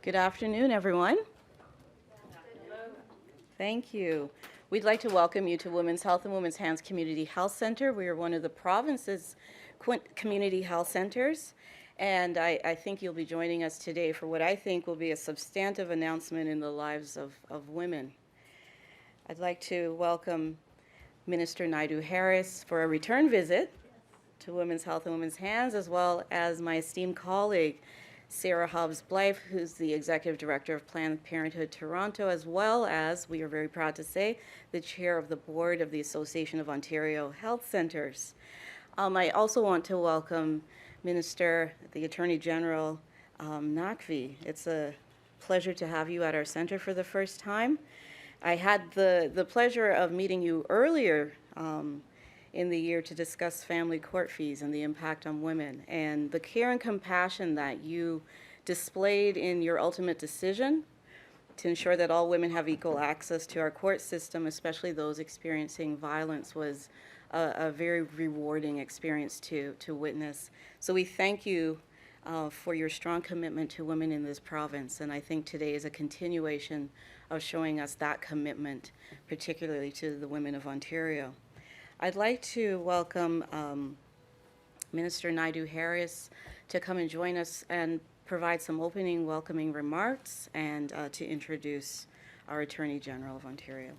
Good afternoon, everyone. Thank you. We'd like to welcome you to Women's Health and Women's Hands Community Health Center. We are one of the province's community health centers, and I think you'll be joining us today for what I think will be a substantive announcement in the lives of women. I'd like to welcome Minister Naidu Harris for a return visit to Women's Health and Women's Hands, as well as my esteemed colleague, Sarah Hobbs-Blythe, who's the Executive Director of Planned Parenthood Toronto, as well as, we are very proud to say, the Chair of the Board of the Association of Ontario Health Centers. I also want to welcome Minister, the Attorney General, Naqvi. It's a pleasure to have you at our center for the first time. I had the pleasure of meeting you earlier in the year to discuss family court fees and the impact on women, and the care and compassion that you displayed in your ultimate decision to ensure that all women have equal access to our court system, especially those experiencing violence, was a very rewarding experience to witness. So we thank you for your strong commitment to women in this province, and I think today is a continuation of showing us that commitment, particularly to the women of Ontario. I'd like to welcome Minister Naidu Harris to come and join us and provide some opening welcoming remarks and to introduce our Attorney General of Ontario.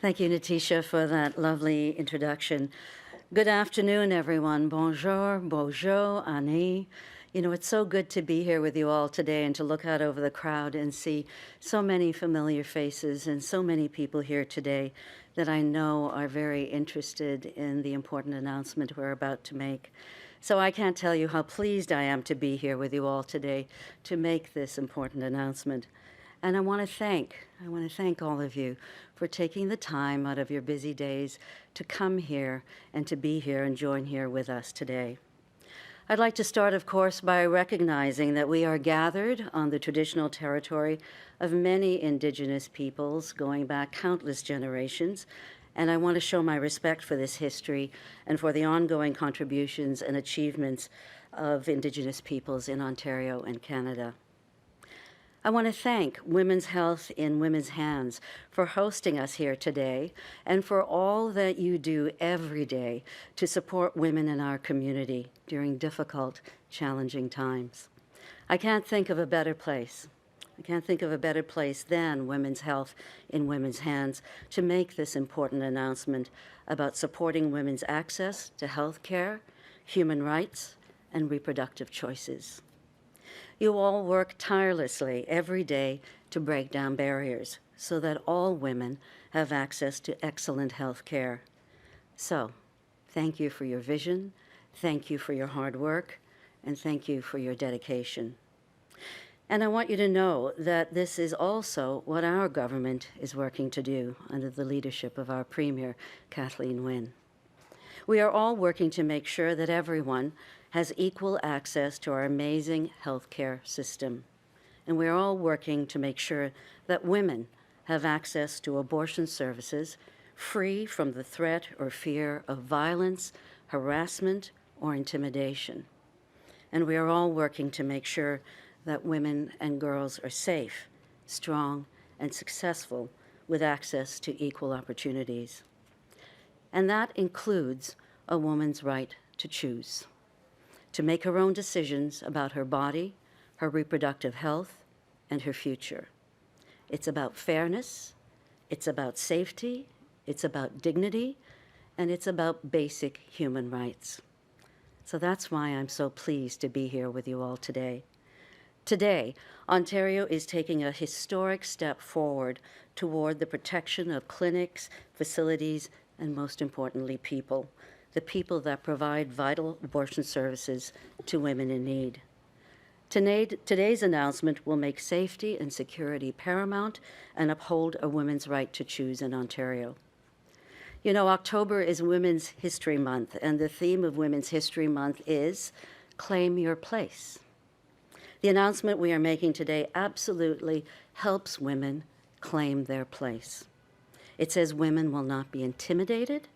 Thank you, Natisha, for that lovely introduction. Good afternoon, everyone. Bonjour, bonjour, Annie. You know, it's so good to be here with you all today and to look out over the crowd and see so many familiar faces and so many people here today that I know are very interested in the important announcement we're about to make. So I can't tell you how pleased I am to be here with you all today to make this important announcement. And I want to thank all of you for taking the time out of your busy days to come here and to be here and join here with us today. I'd like to start, of course, by recognizing that we are gathered on the traditional territory of many Indigenous peoples going back countless generations, and I want to show my respect for this history and for the ongoing contributions and achievements of Indigenous peoples in Ontario and Canada. I want to thank Women's Health in Women's Hands for hosting us here today and for all that you do every day to support women in our community during difficult, challenging times. I can't think of a better place. I can't think of a better place than Women's Health in Women's Hands to make this important announcement about supporting women's access to health care, human rights, and reproductive choices. You all work tirelessly every day to break down barriers so that all women have access to excellent health care. So, thank you for your vision, thank you for your hard work, and thank you for your dedication. And I want you to know that this is also what our government is working to do under the leadership of our Premier, Kathleen Wynne. We are all working to make sure that everyone has equal access to our amazing healthcare system. And we're all working to make sure that women have access to abortion services free from the threat or fear of violence, harassment, or intimidation. And we are all working to make sure that women and girls are safe, strong, and successful with access to equal opportunities. And that includes a woman's right to choose, to make her own decisions about her body, her reproductive health, and her future. It's about fairness, it's about safety, it's about dignity, and it's about basic human rights. So that's why I'm so pleased to be here with you all today. Today, Ontario is taking a historic step forward toward the protection of clinics, facilities, and most importantly, people, the people that provide vital abortion services to women in need. Today's announcement will make safety and security paramount and uphold a woman's right to choose in Ontario. You know, October is Women's History Month, and the theme of Women's History Month is Claim Your Place. The announcement we are making today absolutely helps women claim their place. It says women will not be intimidated,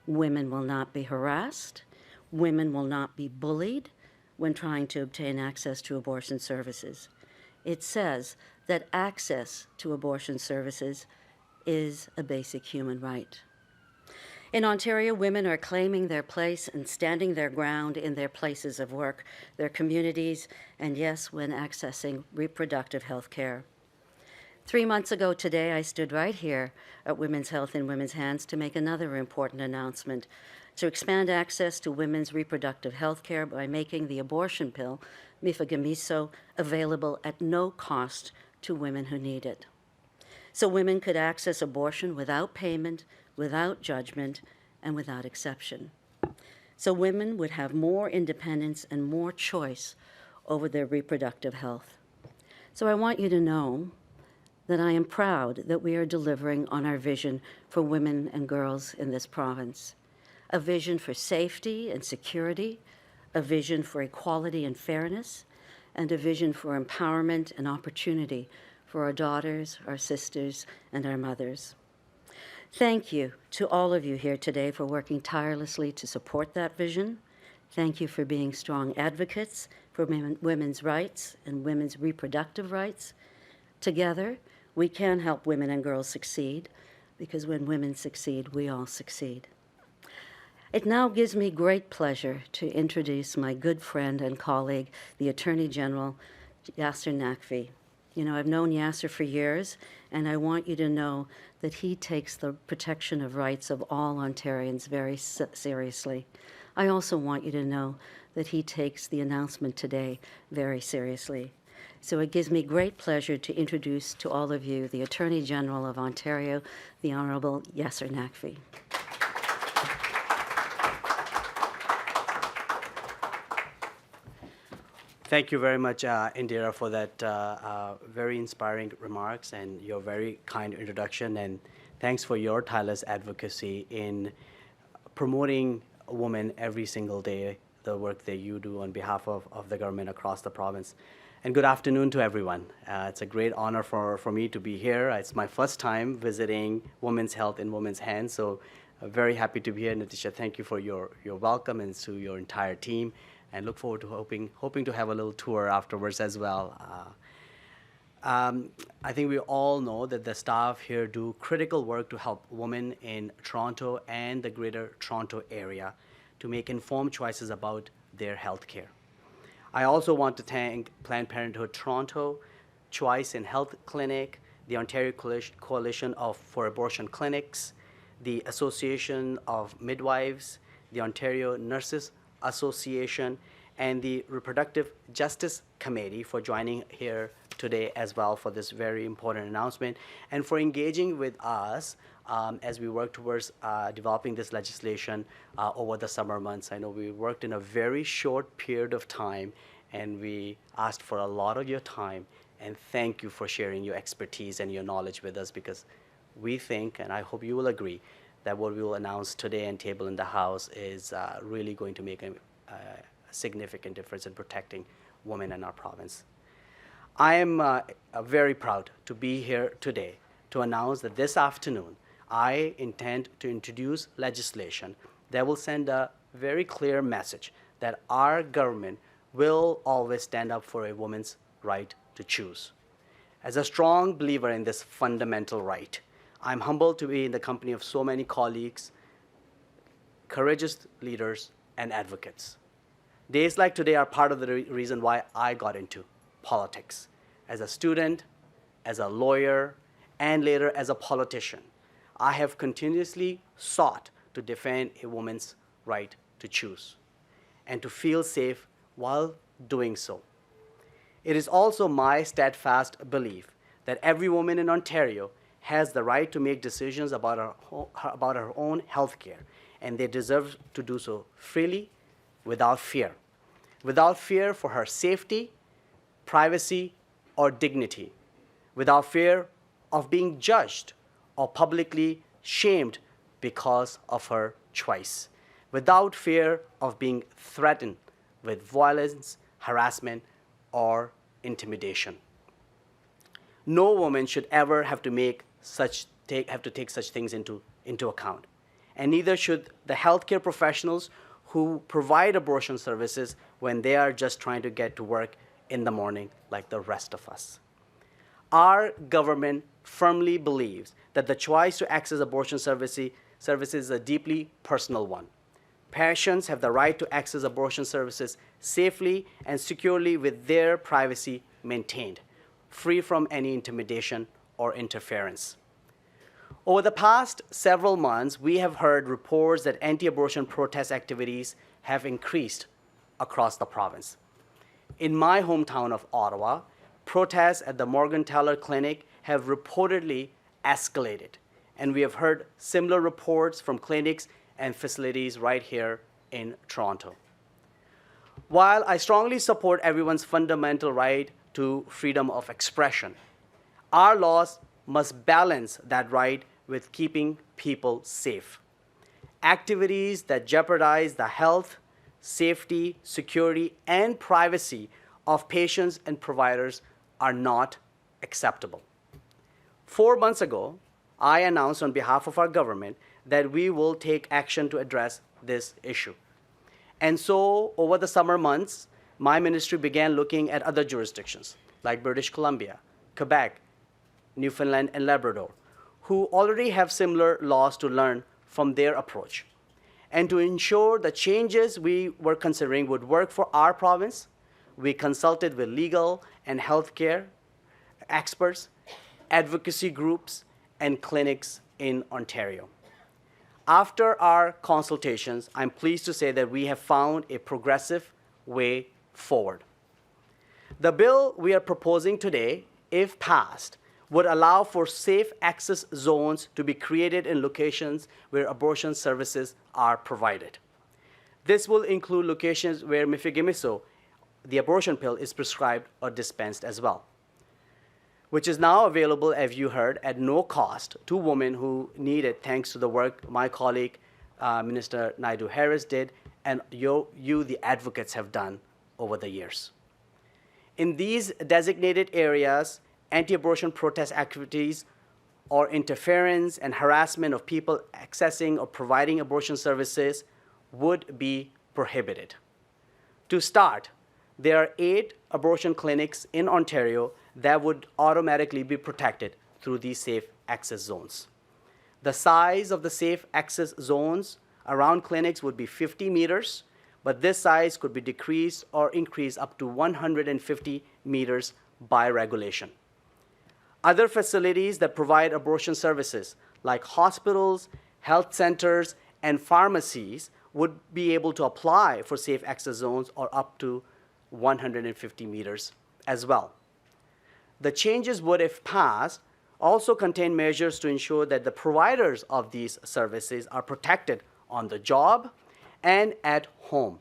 women will not be harassed, Women will not be bullied when trying to obtain access to abortion services. It says that access to abortion services is a basic human right. In Ontario, women are claiming their place and standing their ground in their places of work, their communities, and yes, when accessing reproductive health care. 3 months ago today, I stood right here at Women's Health in Women's Hands to make another important announcement: to expand access to women's reproductive health care by making the abortion pill, mifagamiso, available at no cost to women who need it. So women could access abortion without payment, without judgment, and without exception. So women would have more independence and more choice over their reproductive health. So I want you to know that I am proud that we are delivering on our vision for women and girls in this province. A vision for safety and security, a vision for equality and fairness, and a vision for empowerment and opportunity for our daughters, our sisters, and our mothers. Thank you to all of you here today for working tirelessly to support that vision. Thank you for being strong advocates for women's rights and women's reproductive rights. Together, we can help women and girls succeed, because when women succeed, we all succeed. It now gives me great pleasure to introduce my good friend and colleague, the Attorney General, Yasser Naqvi. You know, I've known Yasser for years, and I want you to know that he takes the protection of rights of all Ontarians very seriously. I also want you to know that he takes the announcement today very seriously. So it gives me great pleasure to introduce to all of you the Attorney General of Ontario, the Honourable Yasser Naqvi. Thank you very much, Indira, for that very inspiring remarks and your very kind introduction. And thanks for your tireless advocacy in promoting women every single day, the work that you do on behalf of the government across the province. And good afternoon to everyone. It's a great honor for me to be here. It's my first time visiting Women's Health in Women's Hands, so I'm very happy to be here. Natisha, thank you for your welcome, and to your entire team. And look forward to hoping to have a little tour afterwards as well. I think we all know that the staff here do critical work to help women in Toronto and the Greater Toronto Area to make informed choices about their health care. I also want to thank Planned Parenthood Toronto, Choice in Health Clinic, the Ontario Coalition for Abortion Clinics, the Association of Midwives, the Ontario Nurses Association, and the Reproductive Justice Committee for joining here today as well for this very important announcement, and for engaging with us as we work towards developing this legislation over the summer months. I know we worked in a very short period of time, and we asked for a lot of your time, and thank you for sharing your expertise and your knowledge with us, because we think, and I hope you will agree, that what we will announce today and table in the House is really going to make a significant difference in protecting women in our province. I am very proud to be here today to announce that this afternoon I intend to introduce legislation that will send a very clear message that our government will always stand up for a woman's right to choose. As a strong believer in this fundamental right, I'm humbled to be in the company of so many colleagues, courageous leaders, and advocates. Days like today are part of the reason why I got into politics. As a student, as a lawyer, and later as a politician, I have continuously sought to defend a woman's right to choose and to feel safe while doing so. It is also my steadfast belief that every woman in Ontario has the right to make decisions about her own health care, and they deserve to do so freely, without fear for her safety, privacy, or dignity, without fear of being judged or publicly shamed because of her choice, without fear of being threatened with violence, harassment, or intimidation. No woman should ever have to take such things into account. And neither should the healthcare professionals who provide abortion services when they are just trying to get to work in the morning like the rest of us. Our government firmly believes that the choice to access abortion services is a deeply personal one. Patients have the right to access abortion services safely and securely with their privacy maintained, free from any intimidation or interference. Over the past several months, we have heard reports that anti-abortion protest activities have increased across the province. In my hometown of Ottawa, protests at the Morgentaler Clinic have reportedly escalated, and we have heard similar reports from clinics and facilities right here in Toronto. While I strongly support everyone's fundamental right to freedom of expression, our laws must balance that right with keeping people safe. Activities that jeopardize the health, safety, security, and privacy of patients and providers are not acceptable. 4 months ago, I announced on behalf of our government that we will take action to address this issue. And so, over the summer months, my ministry began looking at other jurisdictions like British Columbia, Quebec, Newfoundland, and Labrador, who already have similar laws to learn from their approach. And to ensure the changes we were considering would work for our province, we consulted with legal and healthcare experts, advocacy groups, and clinics in Ontario. After our consultations, I'm pleased to say that we have found a progressive way forward. The bill we are proposing today, if passed, would allow for safe access zones to be created in locations where abortion services are provided. This will include locations where mifenyimso, the abortion pill, is prescribed or dispensed as well, which is now available, as you heard, at no cost to women who need it, thanks to the work my colleague, Minister Naidu Harris, did, and you, the advocates, have done over the years. In these designated areas, anti-abortion protest activities or interference and harassment of people accessing or providing abortion services would be prohibited. To start, there are 8 abortion clinics in Ontario that would automatically be protected through these safe access zones. The size of the safe access zones around clinics would be 50 meters, but this size could be decreased or increased up to 150 meters by regulation. Other facilities that provide abortion services, like hospitals, health centers, and pharmacies, would be able to apply for safe access zones or up to 150 meters as well. The changes would, if passed, also contain measures to ensure that the providers of these services are protected on the job and at home.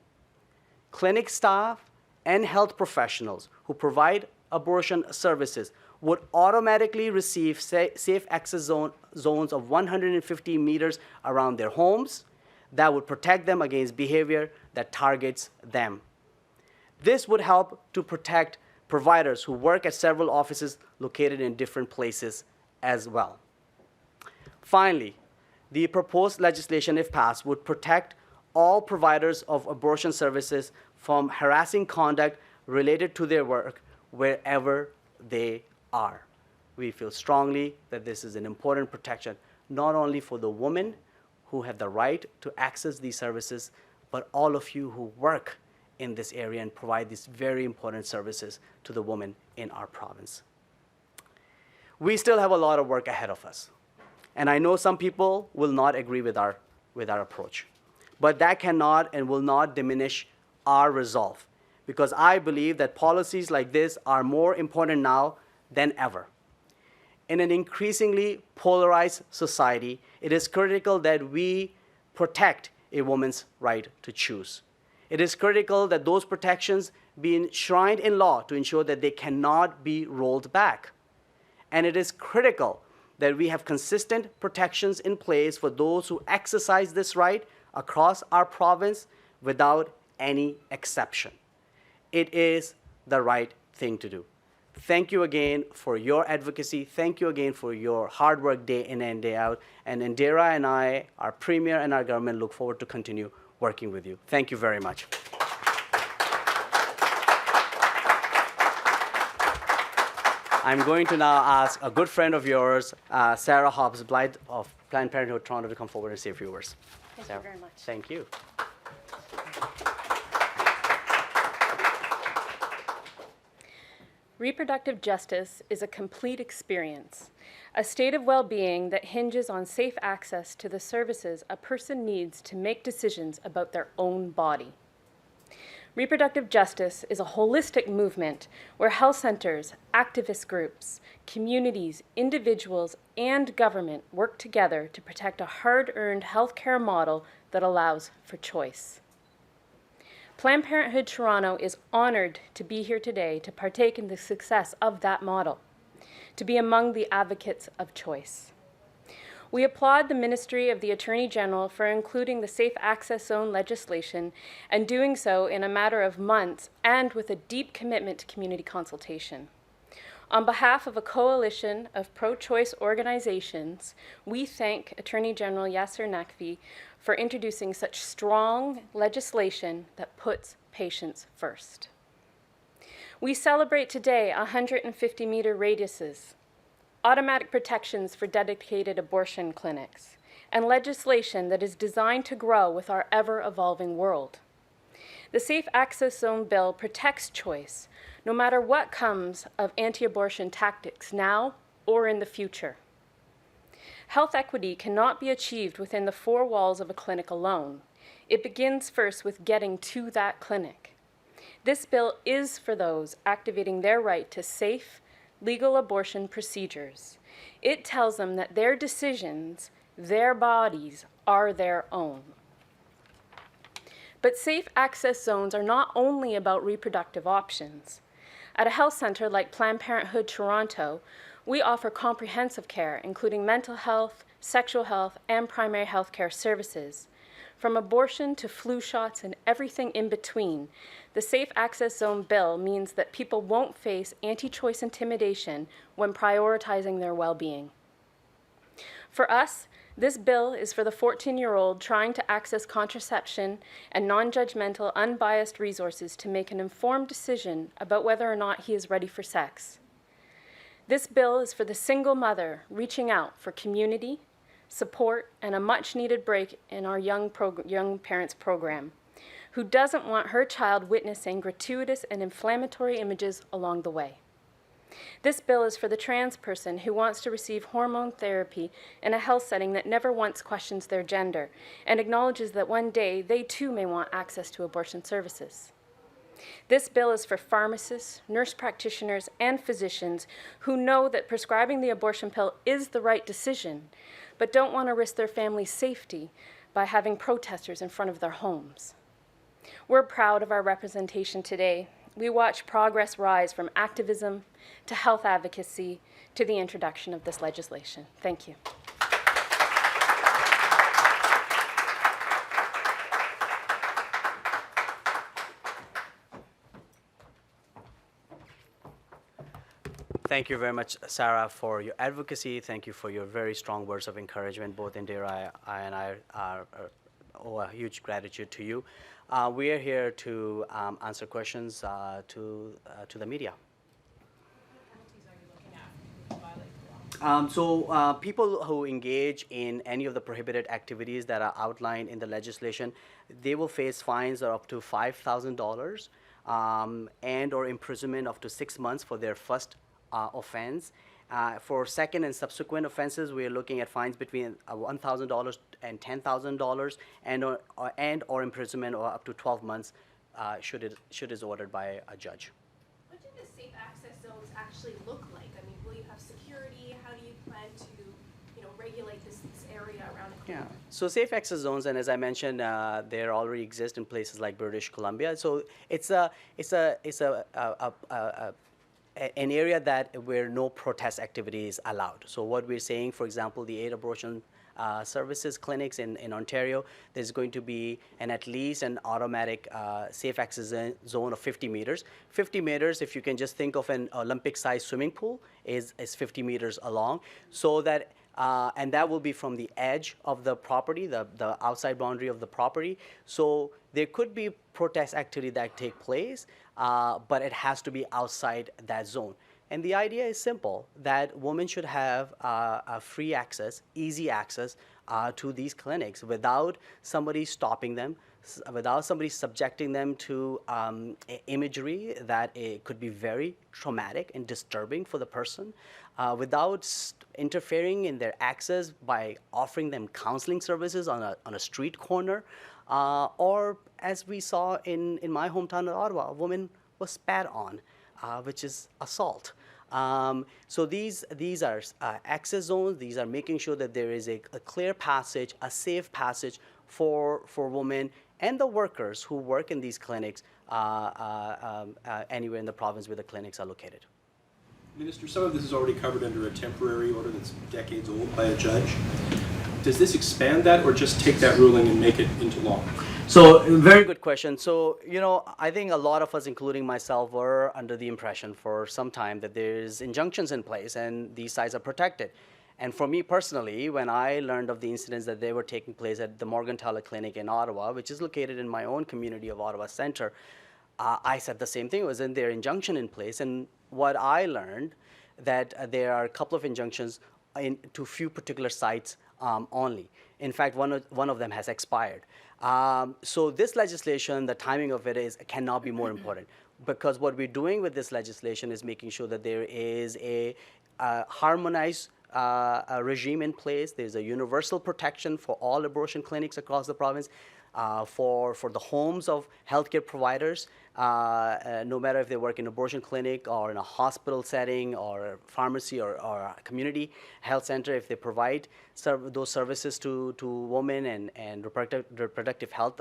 Clinic staff and health professionals who provide abortion services would automatically receive safe access zones of 150 meters around their homes that would protect them against behavior that targets them. This would help to protect providers who work at several offices located in different places as well. Finally, the proposed legislation, if passed, would protect all providers of abortion services from harassing conduct related to their work wherever they are. We feel strongly that this is an important protection, not only for the women who have the right to access these services, but all of you who work in this area and provide these very important services to the women in our province. We still have a lot of work ahead of us. And I know some people will not agree with our approach. But that cannot and will not diminish our resolve, because I believe that policies like this are more important now than ever. In an increasingly polarized society, it is critical that we protect a woman's right to choose. It is critical that those protections be enshrined in law to ensure that they cannot be rolled back. And it is critical that we have consistent protections in place for those who exercise this right across our province without any exception. It is the right thing to do. Thank you again for your advocacy. Thank you again for your hard work day in and day out. And Indira and I, our Premier and our government, look forward to continue working with you. Thank you very much. I'm going to now ask a good friend of yours, Sarah Hobbs-Blythe of Planned Parenthood Toronto, to come forward and say a few words. Thank Sarah. you very much. Thank you. Reproductive justice is a complete experience, a state of well-being that hinges on safe access to the services a person needs to make decisions about their own body. Reproductive justice is a holistic movement where health centers, activist groups, communities, individuals, and government work together to protect a hard-earned healthcare model that allows for choice. Planned Parenthood Toronto is honored to be here today to partake in the success of that model, to be among the advocates of choice. We applaud the Ministry of the Attorney General for including the Safe Access Zone legislation and doing so in a matter of months and with a deep commitment to community consultation. On behalf of a coalition of pro-choice organizations, we thank Attorney General Yasser Naqvi for introducing such strong legislation that puts patients first. We celebrate today 150-meter radiuses, automatic protections for dedicated abortion clinics, and legislation that is designed to grow with our ever-evolving world. The Safe Access Zone bill protects choice, no matter what comes of anti-abortion tactics now or in the future. Health equity cannot be achieved within the four walls of a clinic alone. It begins first with getting to that clinic. This bill is for those activating their right to safe, legal abortion procedures. It tells them that their decisions, their bodies, are their own. But safe access zones are not only about reproductive options. At a health center like Planned Parenthood Toronto, we offer comprehensive care, including mental health, sexual health, and primary health care services. From abortion to flu shots and everything in between, the Safe Access Zone bill means that people won't face anti-choice intimidation when prioritizing their well-being. For us, this bill is for the 14-year-old trying to access contraception and non-judgmental, unbiased resources to make an informed decision about whether or not he is ready for sex. This bill is for the single mother reaching out for community, support, and a much-needed break in our young parents program, who doesn't want her child witnessing gratuitous and inflammatory images along the way. This bill is for the trans person who wants to receive hormone therapy in a health setting that never once questions their gender and acknowledges that one day they too may want access to abortion services. This bill is for pharmacists, nurse practitioners, and physicians who know that prescribing the abortion pill is the right decision, but don't want to risk their family's safety by having protesters in front of their homes. We're proud of our representation today. We watch progress rise from activism to health advocacy to the introduction of this legislation. Thank you. Thank you very much, Sarah, for your advocacy. Thank you for your very strong words of encouragement. Both Indira and I owe a huge gratitude to you. We are here to answer questions to the media. People who engage in any of the prohibited activities that are outlined in the legislation, they will face fines of up to $5,000 and or imprisonment up to 6 months for their first offense. For second and subsequent offenses, we are looking at fines between $1,000 and $10,000 and or imprisonment or up to 12 months should it is ordered by a judge. What do the safe access zones actually look like? I mean, will you have security? How do you plan to, regulate this area around the clinic? Yeah. So safe access zones, and as I mentioned, they already exist in places like British Columbia. So it's an area where no protest activity is allowed. So what we're saying, for example, the 8 abortion services clinics in Ontario, there's going to be at least an automatic safe access zone of 50 meters. 50 meters, if you can just think of an Olympic-sized swimming pool, is 50 meters along, so that and that will be from the edge of the property, the outside boundary of the property. So there could be protest activity that take place, but it has to be outside that zone. And the idea is simple, that women should have a free access, easy access to these clinics without somebody stopping them, without somebody subjecting them to imagery that it could be very traumatic and disturbing for the person, without interfering in their access by offering them counseling services on a street corner, or as we saw in my hometown of Ottawa, a woman was spat on, which is assault. So these are access zones. These are making sure that there is a clear passage, a safe passage for women and the workers who work in these clinics anywhere in the province where the clinics are located. Minister, some of this is already covered under a temporary order that's decades old by a judge. Does this expand that or just take that ruling and make it into law? So, very good question. So, I think a lot of us, including myself, were under the impression for some time that there's injunctions in place and these sites are protected. And for me personally, when I learned of the incidents that they were taking place at the Morgentaler Clinic in Ottawa, which is located in my own community of Ottawa Centre, I said the same thing. It was in their injunction in place. And what I learned, that there are a couple of injunctions to few particular sites only. In fact, one of them has expired. So this legislation, the timing of it cannot be more important, because what we're doing with this legislation is making sure that there is a harmonized regime in place. There's a universal protection for all abortion clinics across the province, for the homes of healthcare providers, no matter if they work in an abortion clinic or in a hospital setting or a pharmacy or a community health center, if they provide those services to women and reproductive health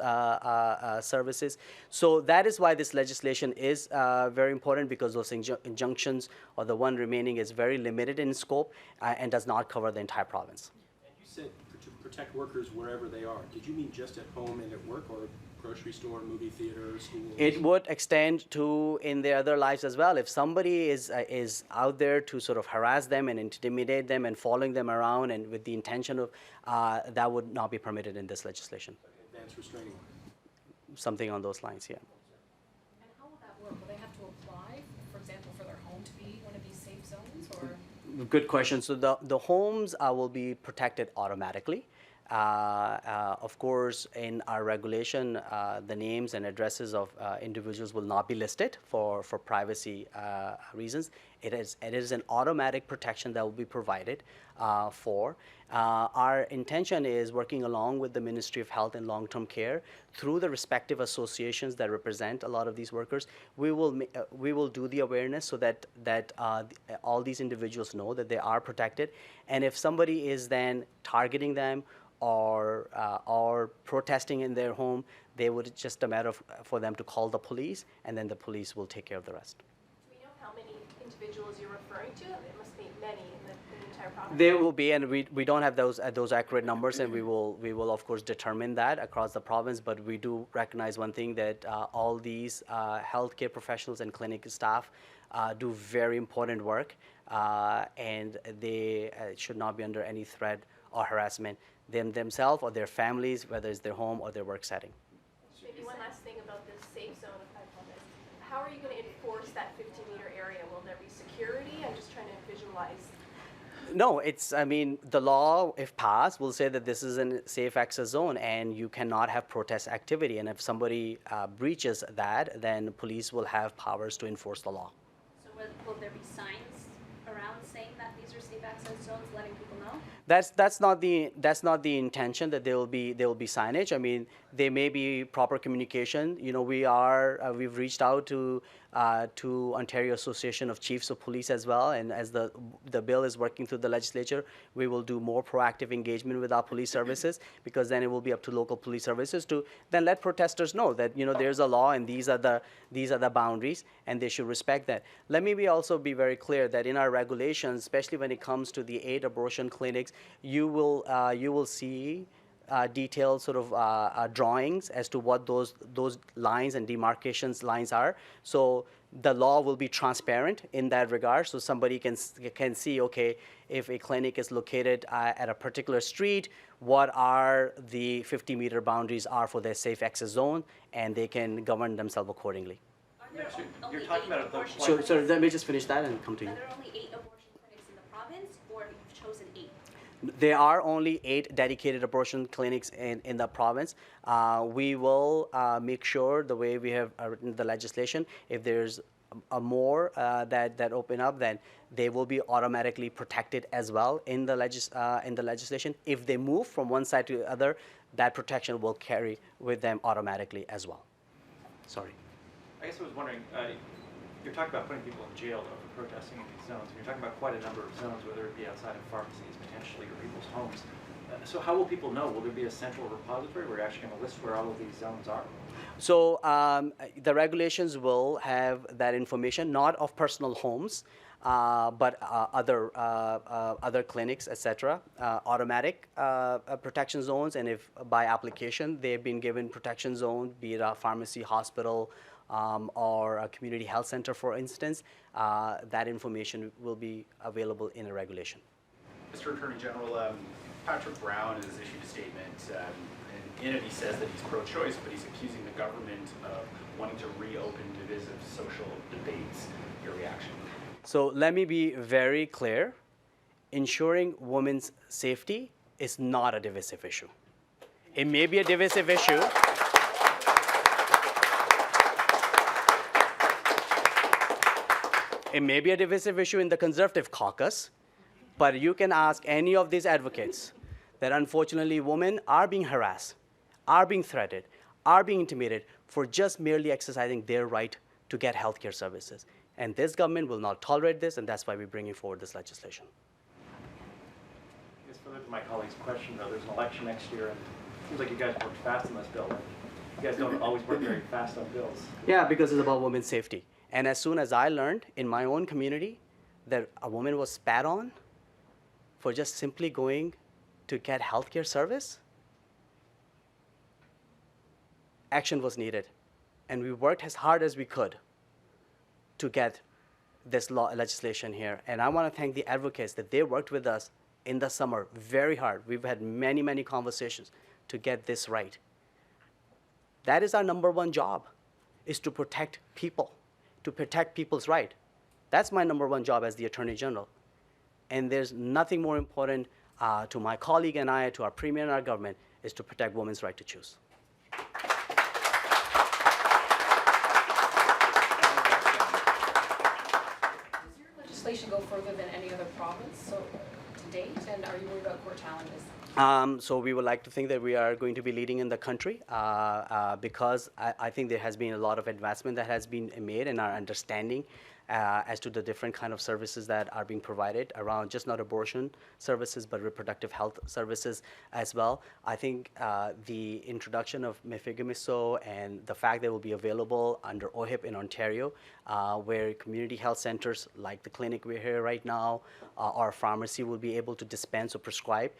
services. So that is why this legislation is very important, because those injunctions, or the one remaining, is very limited in scope and does not cover the entire province. And you said to protect workers wherever they are. Did you mean just at home and at work, or grocery store, movie theater, school? It would extend to in their other lives as well. If somebody is out there to sort of harass them and intimidate them and following them around, and with the intention of, that would not be permitted in this legislation. Advanced restraining order. Something on those lines, yeah. And how will that work? Will they have to apply, for example, for their home to be one of these safe zones, or? Good question. So the homes will be protected automatically. Of course, in our regulation, the names and addresses of individuals will not be listed for privacy reasons. It is an automatic protection that will be provided for. Our intention is working along with the Ministry of Health and Long-Term Care through the respective associations that represent a lot of these workers. We will do the awareness so that all these individuals know that they are protected. And if somebody is then targeting them or protesting in their home, they would just a matter for them to call the police, and then the police will take care of the rest. Do we know how many individuals you're referring to? There must be many in the entire province. There will be, and we don't have those accurate numbers, and we will of course determine that across the province. But we do recognize one thing, that all these healthcare professionals and clinic staff do very important work, and they should not be under any threat or harassment, themselves or their families, whether it's their home or their work setting. Maybe one last thing about this safe zone, if I promise. How are you going to enforce that 15-meter area? Will there be security? I'm just trying to visualize. No, the law, if passed, will say that this is a safe access zone and you cannot have protest activity. And if somebody breaches that, then police will have powers to enforce the law. So will there be signs around saying that these are safe access zones, letting people know? That's not the intention, that there will be signage. There may be proper communication. We've reached out to Ontario Association of Chiefs of Police as well, and as the bill is working through the legislature, we will do more proactive engagement with our police services, because then it will be up to local police services to then let protesters know that there's a law and these are the boundaries, and they should respect that. Let me also be very clear that in our regulations, especially when it comes to the 8 abortion clinics, you will see detailed sort of drawings as to what those lines and demarcations lines are. So The law will be transparent in that regard, so somebody can see, okay, if a clinic is located at a particular street, what are the 50-meter boundaries are for their safe access zone, and they can govern themselves accordingly. Are there You're only talking 8 about the abortion So, clinics? so let me just finish that and come to you. Are there only 8 abortion clinics in the province, or you've chosen 8? There are only 8 dedicated abortion clinics in the province. We will make sure, the way we have written the legislation, if there's a more that open up, then they will be automatically protected as well in the legislation. If they move from one side to the other, that protection will carry with them automatically as well. Sorry. I guess I was wondering, you're talking about putting people in jail though, for protesting in these zones, and you're talking about quite a number of zones, whether it be outside of pharmacies potentially or people's homes. So how will people know? Will there be a central repository where you're actually going to list where all of these zones are? So the regulations will have that information, not of personal homes, but other clinics, etc. Automatic protection zones, and if by application they've been given protection zone, be it a pharmacy, hospital, or a community health center, for instance, that information will be available in a regulation. Mr. Attorney General, Patrick Brown has issued a statement, and in it he says that he's pro-choice, but he's accusing the government of wanting to reopen divisive social debates. Your reaction? So let me be very clear. Ensuring women's safety is not a divisive issue. It may be a divisive issue. It may be a divisive issue in the Conservative caucus, but you can ask any of these advocates that unfortunately women are being harassed, are being threatened, are being intimidated for just merely exercising their right to get healthcare services. And this government will not tolerate this, and that's why we're bringing forward this legislation. I guess further to my colleague's question, though, there's an election next year, and it seems like you guys worked fast on this bill. You guys don't always work very fast on bills. Yeah, because it's about women's safety. And as soon as I learned in my own community that a woman was spat on for just simply going to get healthcare service, action was needed. And we worked as hard as we could to get this legislation here. And I want to thank the advocates that they worked with us in the summer very hard. We've had many, many conversations to get this right. That is our number one job, is to protect people, to protect people's right. That's my number one job as the Attorney General. And there's nothing more important to my colleague and I, to our Premier and our government, is to protect women's right to choose. Does your legislation go further than any other province so to date, and are you worried about court challenges? So we would like to think that we are going to be leading in the country because I think there has been a lot of advancement that has been made in our understanding as to the different kind of services that are being provided around just not abortion services, but reproductive health services as well. I think the introduction of Mefigamiso and the fact that it will be available under OHIP in Ontario, where community health centers like the clinic we're here right now, or pharmacy will be able to dispense or prescribe,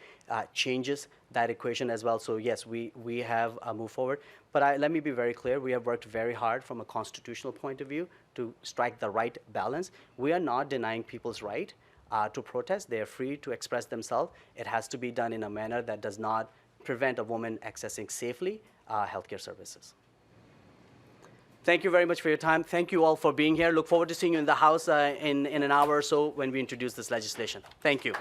changes that equation as well. So yes, we have moved forward. But let me be very clear, we have worked very hard from a constitutional point of view to strike the right balance. We are not denying people's right to protest. They are free to express themselves. It has to be done in a manner that does not prevent a woman accessing safely healthcare services. Thank you very much for your time. Thank you all for being here. Look forward to seeing you in the House in an hour or so when we introduce this legislation. Thank you.